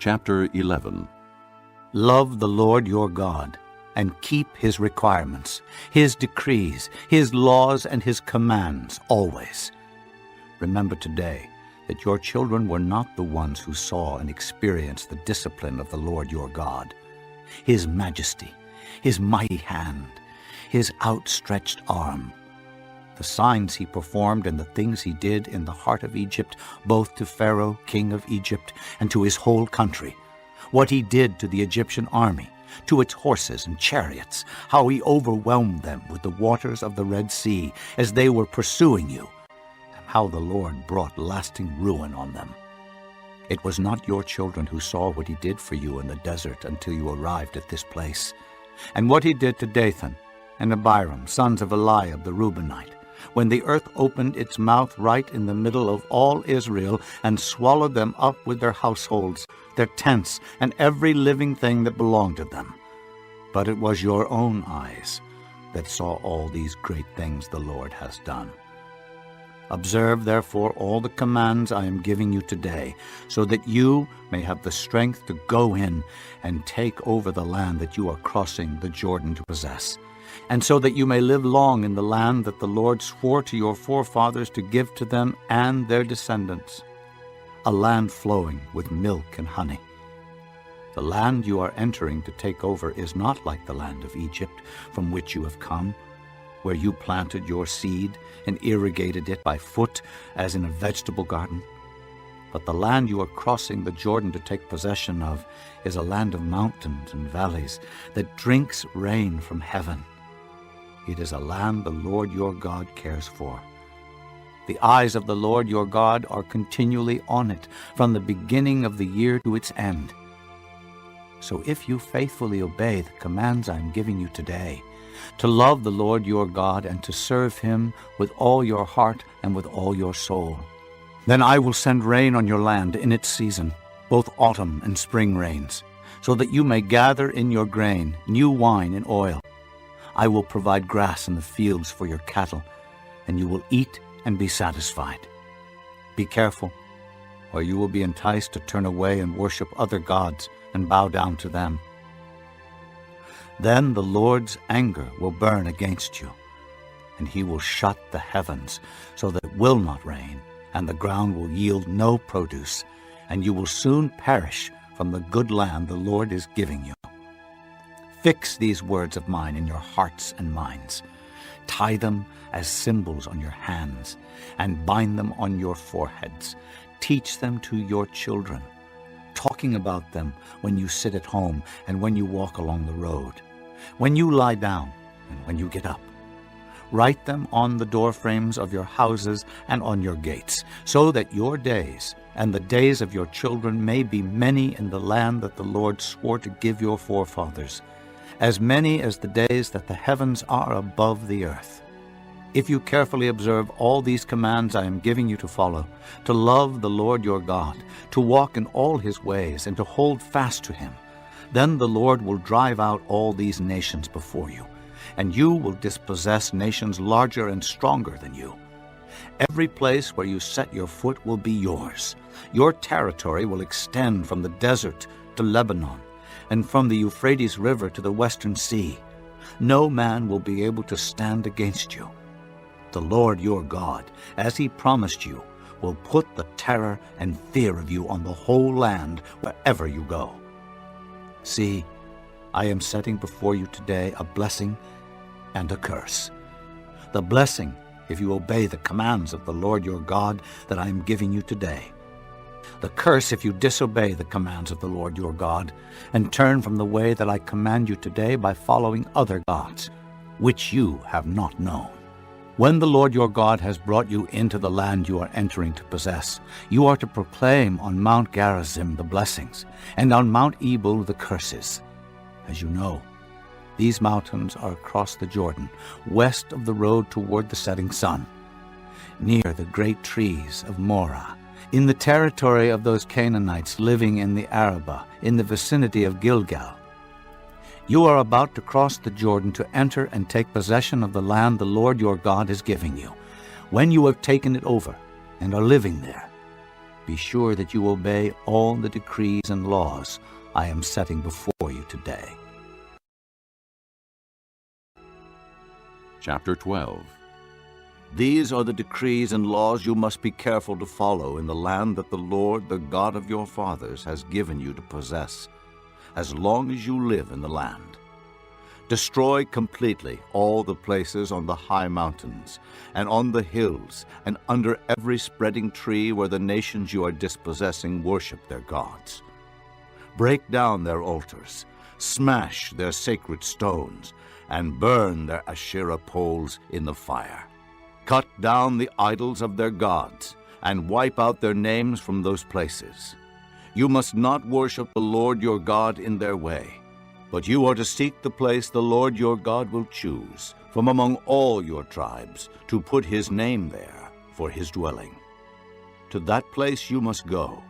Chapter 11. Love the Lord your God, and keep his requirements, his decrees, his laws, and his commands always. Remember today that your children were not the ones who saw and experienced the discipline of the Lord your God, his majesty, his mighty hand, his outstretched arm, the signs he performed and the things he did in the heart of Egypt, both to Pharaoh, king of Egypt, and to his whole country, what he did to the Egyptian army, to its horses and chariots, how he overwhelmed them with the waters of the Red Sea as they were pursuing you, and how the Lord brought lasting ruin on them. It was not your children who saw what he did for you in the desert until you arrived at this place, and what he did to Dathan and Abiram, sons of Eliab the Reubenite, when the earth opened its mouth right in the middle of all Israel and swallowed them up with their households, their tents, and every living thing that belonged to them. But it was your own eyes that saw all these great things the Lord has done. Observe, therefore, all the commands I am giving you today, so that you may have the strength to go in and take over the land that you are crossing the Jordan to possess, and so that you may live long in the land that the Lord swore to your forefathers to give to them and their descendants, a land flowing with milk and honey. The land you are entering to take over is not like the land of Egypt, from which you have come, where you planted your seed and irrigated it by foot as in a vegetable garden. But the land you are crossing the Jordan to take possession of is a land of mountains and valleys that drinks rain from heaven. It is a land the Lord your God cares for. The eyes of the Lord your God are continually on it, from the beginning of the year to its end. So if you faithfully obey the commands I am giving you today, to love the Lord your God and to serve him with all your heart and with all your soul, then I will send rain on your land in its season, both autumn and spring rains, so that you may gather in your grain, new wine and oil. I will provide grass in the fields for your cattle, and you will eat and be satisfied. Be careful, or you will be enticed to turn away and worship other gods and bow down to them. Then the Lord's anger will burn against you, and he will shut the heavens so that it will not rain, and the ground will yield no produce, and you will soon perish from the good land the Lord is giving you. Fix these words of mine in your hearts and minds. Tie them as symbols on your hands, and bind them on your foreheads. Teach them to your children, talking about them when you sit at home and when you walk along the road, when you lie down and when you get up. Write them on the doorframes of your houses and on your gates, so that your days and the days of your children may be many in the land that the Lord swore to give your forefathers, as many as the days that the heavens are above the earth. If you carefully observe all these commands I am giving you to follow, to love the Lord your God, to walk in all his ways, and to hold fast to him, then the Lord will drive out all these nations before you, and you will dispossess nations larger and stronger than you. Every place where you set your foot will be yours. Your territory will extend from the desert to Lebanon, and from the Euphrates River to the western sea. No man will be able to stand against you. The Lord your God, as he promised you, will put the terror and fear of you on the whole land wherever you go. See, I am setting before you today a blessing and a curse. The blessing, if you obey the commands of the Lord your God that I am giving you today. The curse, if you disobey the commands of the Lord your God, and turn from the way that I command you today by following other gods, which you have not known. When the Lord your God has brought you into the land you are entering to possess, you are to proclaim on Mount Gerizim the blessings, and on Mount Ebal the curses. As you know, these mountains are across the Jordan, west of the road toward the setting sun, near the great trees of Morah, in the territory of those Canaanites living in the Arabah, in the vicinity of Gilgal. You are about to cross the Jordan to enter and take possession of the land the Lord your God is giving you, when you have taken it over and are living there. Be sure that you obey all the decrees and laws I am setting before you today. Chapter 12. These are the decrees and laws you must be careful to follow in the land that the Lord, the God of your fathers, has given you to possess, as long as you live in the land. Destroy completely all the places on the high mountains, and on the hills, and under every spreading tree where the nations you are dispossessing worship their gods. Break down their altars, smash their sacred stones, and burn their Asherah poles in the fire. Cut down the idols of their gods, and wipe out their names from those places. You must not worship the Lord your God in their way, but you are to seek the place the Lord your God will choose from among all your tribes to put his name there for his dwelling. To that place you must go.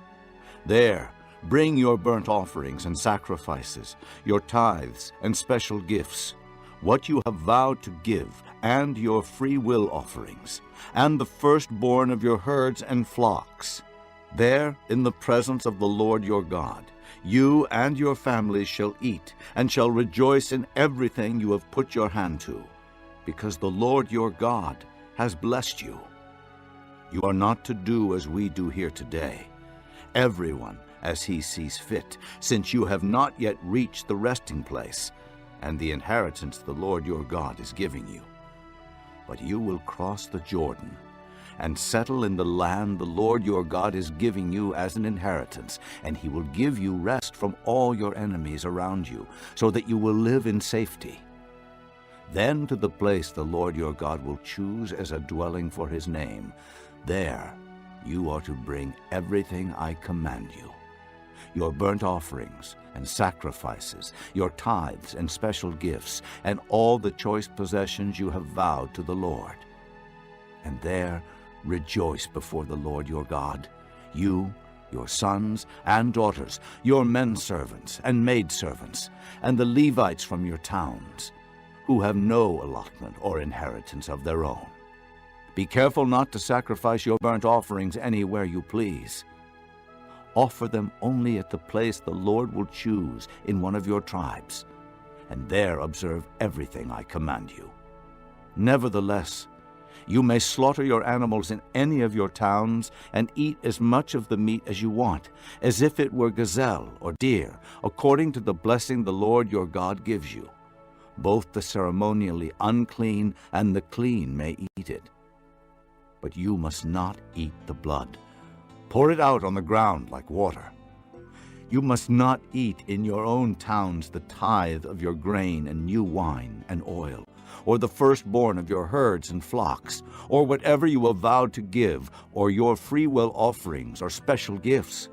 There bring your burnt offerings and sacrifices, your tithes and special gifts, what you have vowed to give, and your free will offerings, and the firstborn of your herds and flocks. There, in the presence of the Lord your God, you and your families shall eat, and shall rejoice in everything you have put your hand to, because the Lord your God has blessed you. You are not to do as we do here today, everyone as he sees fit, since you have not yet reached the resting place, and the inheritance the Lord your God is giving you. But you will cross the Jordan, and settle in the land the Lord your God is giving you as an inheritance, and he will give you rest from all your enemies around you, so that you will live in safety. Then to the place the Lord your God will choose as a dwelling for his name, there you are to bring everything I command you, your burnt offerings and sacrifices, your tithes and special gifts, and all the choice possessions you have vowed to the Lord. And there rejoice before the Lord your God, you, your sons and daughters, your menservants and maidservants, and the Levites from your towns, who have no allotment or inheritance of their own. Be careful not to sacrifice your burnt offerings anywhere you please. Offer them only at the place the Lord will choose in one of your tribes, and there observe everything I command you. Nevertheless, you may slaughter your animals in any of your towns and eat as much of the meat as you want, as if it were gazelle or deer, according to the blessing the Lord your God gives you. Both the ceremonially unclean and the clean may eat it. But you must not eat the blood. Pour it out on the ground like water. You must not eat in your own towns the tithe of your grain and new wine and oil, or the firstborn of your herds and flocks, or whatever you have vowed to give, or your freewill offerings or special gifts.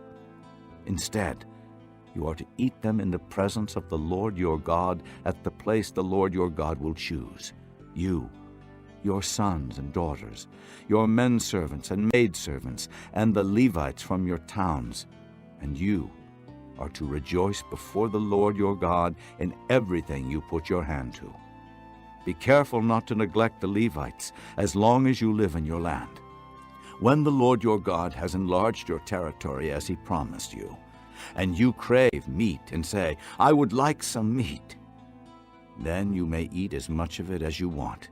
Instead, you are to eat them in the presence of the Lord your God at the place the Lord your God will choose. You, your sons and daughters, your menservants and maidservants, and the Levites from your towns, and you are to rejoice before the Lord your God in everything you put your hand to. Be careful not to neglect the Levites as long as you live in your land. When the Lord your God has enlarged your territory as he promised you, and you crave meat and say, I would like some meat, then you may eat as much of it as you want.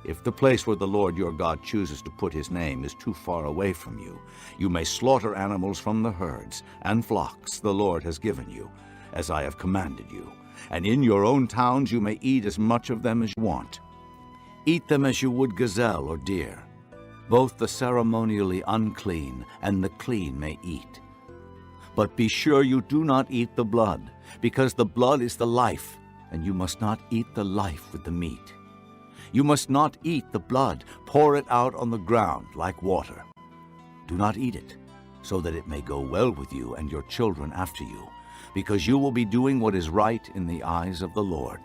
If the place where the Lord your God chooses to put his name is too far away from you, you may slaughter animals from the herds and flocks the Lord has given you, as I have commanded you. And in your own towns you may eat as much of them as you want. Eat them as you would gazelle or deer. Both the ceremonially unclean and the clean may eat. But be sure you do not eat the blood, because the blood is the life, and you must not eat the life with the meat. You must not eat the blood. Pour it out on the ground like water. Do not eat it, so that it may go well with you and your children after you, because you will be doing what is right in the eyes of the Lord.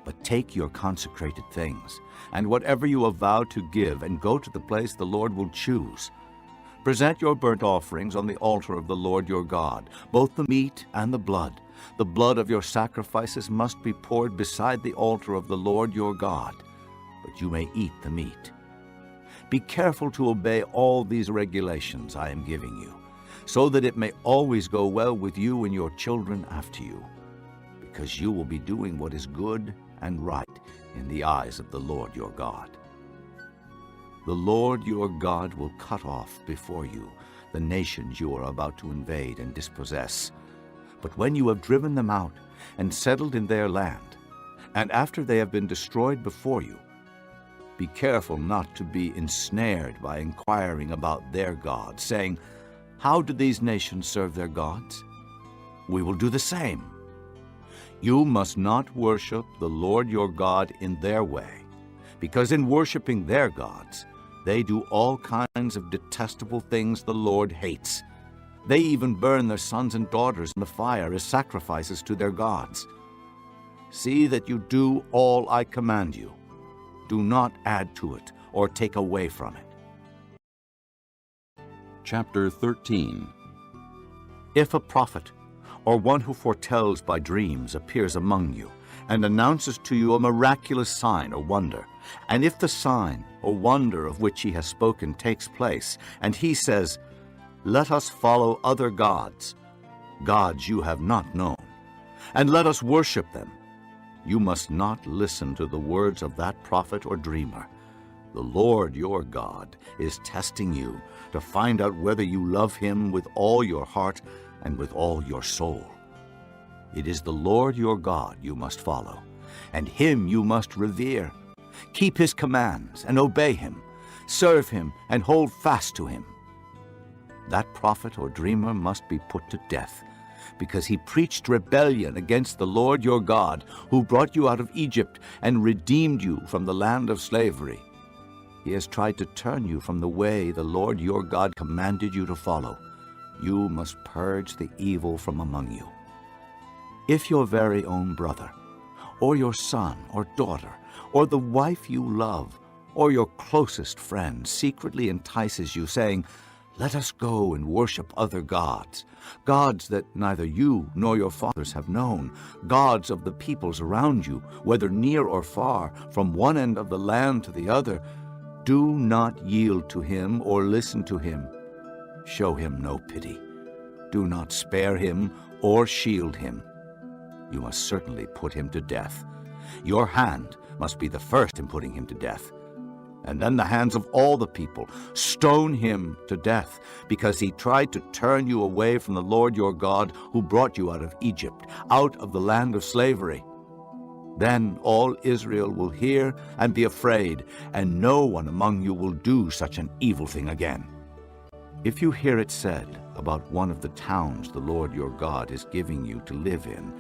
But take your consecrated things, and whatever you have vowed to give, and go to the place the Lord will choose. Present your burnt offerings on the altar of the Lord your God, both the meat and the blood. The blood of your sacrifices must be poured beside the altar of the Lord your God, but you may eat the meat. Be careful to obey all these regulations I am giving you, so that it may always go well with you and your children after you, because you will be doing what is good and right in the eyes of the Lord your God. The Lord your God will cut off before you the nations you are about to invade and dispossess. But when you have driven them out and settled in their land, and after they have been destroyed before you, be careful not to be ensnared by inquiring about their gods, saying, "How do these nations serve their gods? We will do the same." You must not worship the Lord your God in their way, because in worshiping their gods, they do all kinds of detestable things the Lord hates. They even burn their sons and daughters in the fire as sacrifices to their gods. See that you do all I command you. Do not add to it or take away from it. Chapter 13. If a prophet or one who foretells by dreams appears among you and announces to you a miraculous sign or wonder, and if the sign or wonder of which he has spoken takes place, and he says, "Let us follow other gods, gods you have not known, and let us worship them," you must not listen to the words of that prophet or dreamer. The Lord your God is testing you to find out whether you love him with all your heart and with all your soul. It is the Lord your God you must follow, and him you must revere. Keep his commands and obey him. Serve him and hold fast to him. That prophet or dreamer must be put to death, because he preached rebellion against the Lord your God, who brought you out of Egypt and redeemed you from the land of slavery. He has tried to turn you from the way the Lord your God commanded you to follow. You must purge the evil from among you. If your very own brother, or your son or daughter, or the wife you love, or your closest friend secretly entices you, saying, "Let us go and worship other gods," gods that neither you nor your fathers have known, gods of the peoples around you, whether near or far, from one end of the land to the other, do not yield to him or listen to him. Show him no pity. Do not spare him or shield him. You must certainly put him to death. Your hand must be the first in putting him to death, and then the hands of all the people. Stone him to death, because he tried to turn you away from the Lord your God, who brought you out of Egypt, out of the land of slavery. Then all Israel will hear and be afraid, and no one among you will do such an evil thing again. If you hear it said about one of the towns the Lord your God is giving you to live in,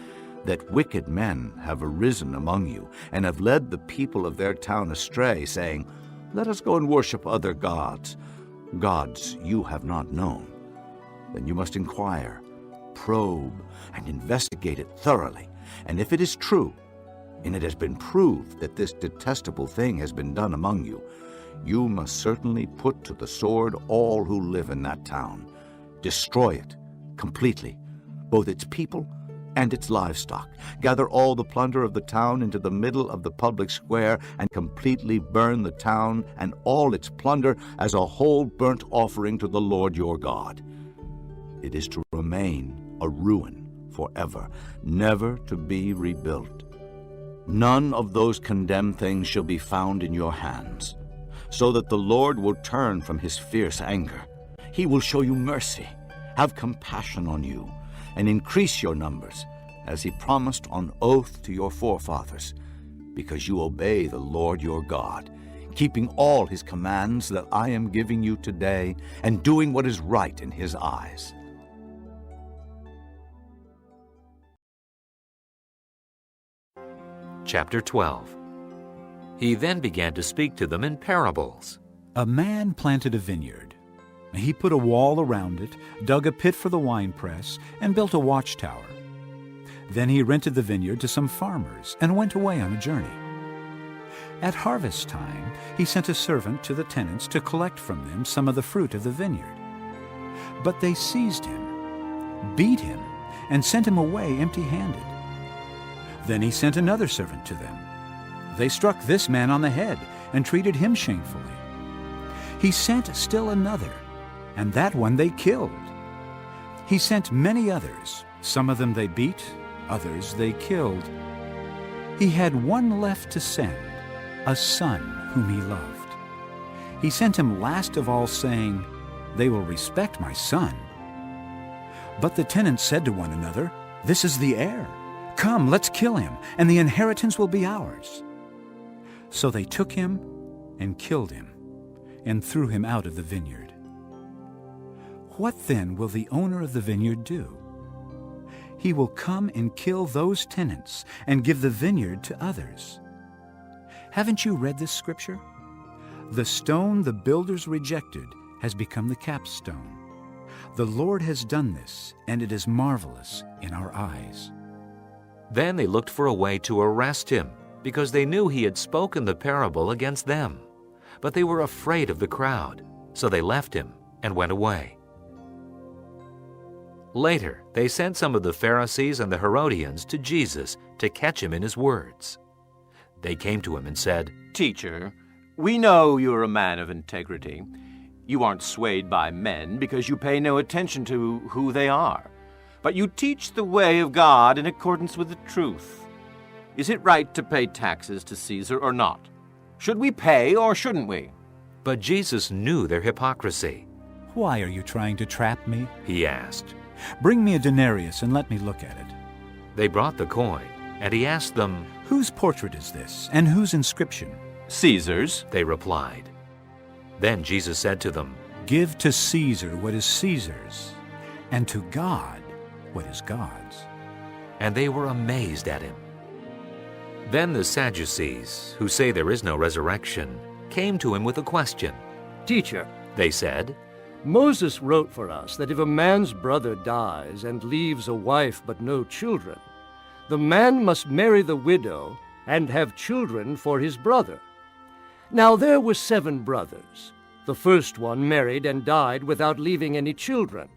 that wicked men have arisen among you and have led the people of their town astray, saying, "Let us go and worship other gods," gods you have not known, then you must inquire, probe, and investigate it thoroughly. And if it is true, and it has been proved that this detestable thing has been done among you, you must certainly put to the sword all who live in that town. Destroy it completely, both its people and its livestock. Gather all the plunder of the town into the middle of the public square, and completely burn the town and all its plunder as a whole burnt offering to the Lord your God. It is to remain a ruin forever, never to be rebuilt. None of those condemned things shall be found in your hands, so that the Lord will turn from his fierce anger. He will show you mercy, have compassion on you, and increase your numbers, as he promised on oath to your forefathers, because you obey the Lord your God, keeping all his commands that I am giving you today, and doing what is right in his eyes. Chapter 12. He then began to speak to them in parables. A man planted a vineyard. He put a wall around it, dug a pit for the winepress, and built a watchtower. Then he rented the vineyard to some farmers and went away on a journey. At harvest time, he sent a servant to the tenants to collect from them some of the fruit of the vineyard. But they seized him, beat him, and sent him away empty-handed. Then he sent another servant to them. They struck this man on the head and treated him shamefully. He sent still another, and that one they killed. He sent many others. Some of them they beat, others they killed. He had one left to send, a son whom he loved. He sent him last of all, saying, They will respect my son. But the tenants said to one another, This is the heir. Come, let's kill him, and the inheritance will be ours. So they took him and killed him, and threw him out of the vineyard. What then will the owner of the vineyard do? He will come and kill those tenants and give the vineyard to others. Haven't you read this scripture? The stone the builders rejected has become the capstone. The Lord has done this, and it is marvelous in our eyes. Then they looked for a way to arrest him, because they knew he had spoken the parable against them. But they were afraid of the crowd, so they left him and went away. Later, they sent some of the Pharisees and the Herodians to Jesus to catch him in his words. They came to him and said, Teacher, we know you are a man of integrity. You aren't swayed by men because you pay no attention to who they are. But you teach the way of God in accordance with the truth. Is it right to pay taxes to Caesar or not? Should we pay or shouldn't we? But Jesus knew their hypocrisy. Why are you trying to trap me? He asked. Bring me a denarius and let me look at it. They brought the coin, and he asked them, Whose portrait is this, and whose inscription? Caesar's, they replied. Then Jesus said to them, Give to Caesar what is Caesar's, and to God what is God's. And they were amazed at him. Then the Sadducees, who say there is no resurrection, came to him with a question. Teacher, They said, Moses wrote for us that if a man's brother dies and leaves a wife but no children, the man must marry the widow and have children for his brother. Now there were 7 brothers. The first one married and died without leaving any children.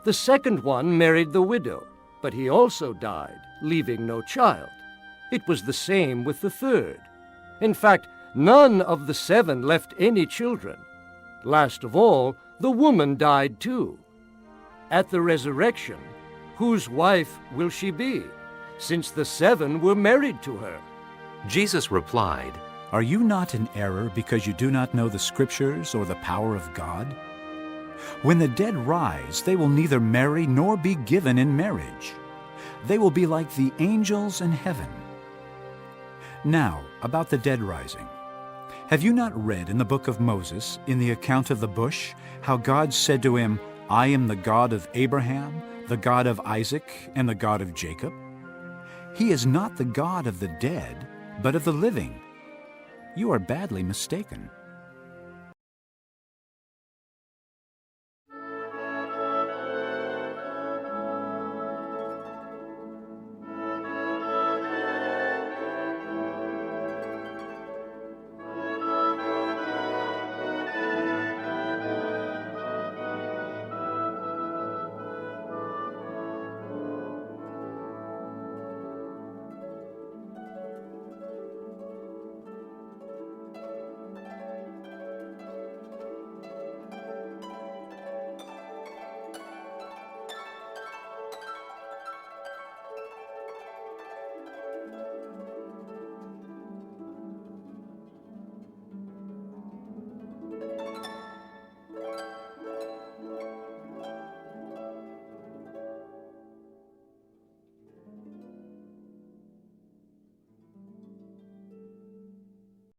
The second one married the widow, but he also died, leaving no child. It was the same with the third. In fact, none of the 7 left any children. Last of all, the woman died too. At the resurrection, whose wife will she be, since the 7 were married to her? Jesus replied, Are you not in error because you do not know the Scriptures or the power of God? When the dead rise, they will neither marry nor be given in marriage. They will be like the angels in heaven. Now, about the dead rising. Have you not read in the book of Moses, in the account of the bush, how God said to him, I am the God of Abraham, the God of Isaac, and the God of Jacob? He is not the God of the dead, but of the living. You are badly mistaken.